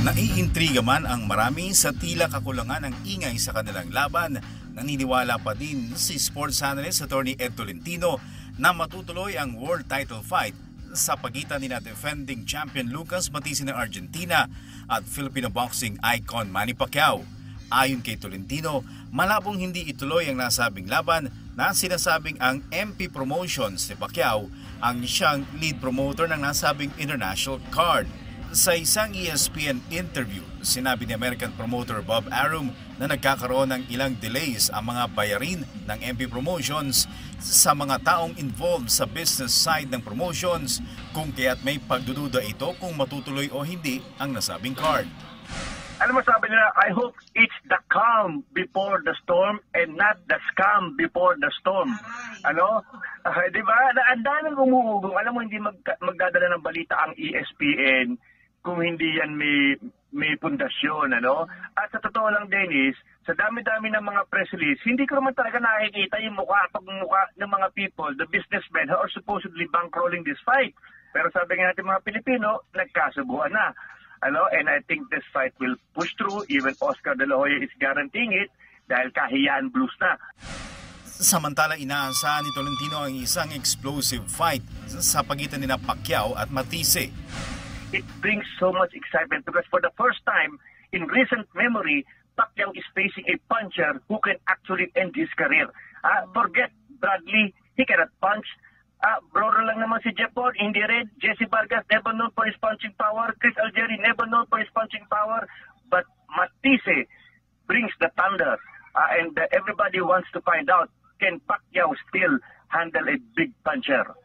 Naiintriga man ang marami sa tila kakulangan ng ingay sa kanilang laban, naniniwala pa din si sports analyst Attorney Ed Tolentino na matutuloy ang world title fight sa pagitan ni defending champion Lucas Matthysse ng Argentina at Filipino boxing icon Manny Pacquiao. Ayon kay Tolentino, malabong hindi ituloy ang nasabing laban na sinasabing ang MP Promotions ni Pacquiao ang siyang lead promoter ng nasabing international card. Sa isang ESPN interview, sinabi ni American promoter Bob Arum na nagkakaroon ng ilang delays ang mga bayarin ng MP Promotions sa mga taong involved sa business side ng promotions, kung kaya't may pagdududa ito kung matutuloy o hindi ang nasabing card. Alam mo, sabi nila, I hope it's the calm before the storm and not the scam before the storm. Ano? Di ba? Ang daming umuugong. Alam mo, hindi magdadala ng balita ang ESPN kung hindi yan may pundasyon, ano? At sa totoo lang, Dennis, sa dami-dami ng mga press release, hindi ko naman talaga nakikita yung mukha ng mga people, the businessmen who are supposedly bankrolling this fight. Pero sabi nga natin mga Pilipino, nagkasubuan na. Ano? And I think this fight will push through. Even Oscar De La Hoya is guaranteeing it dahil kahiyaan blues na. Samantala, inaasahan ni Tolentino ang isang explosive fight sa pagitan ni Pacquiao at Matthysse. It brings so much excitement because for the first time in recent memory, Pacquiao is facing a puncher who can actually end his career. Forget Bradley, he cannot punch. Brother lang naman si Jeff Ford, hindi red. Jesse Vargas, never known for his punching power. Chris Algieri, never known for his punching power. But Matthysse brings the thunder. And everybody wants to find out, can Pacquiao still handle a big puncher?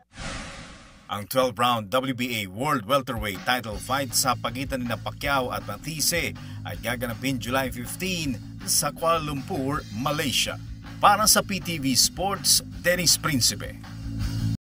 Ang 12-round WBA World Welterweight title fight sa pagitan ni Pacquiao at Matthysse ay gaganapin July 15 sa Kuala Lumpur, Malaysia. Para sa PTV Sports, Dennis Principe.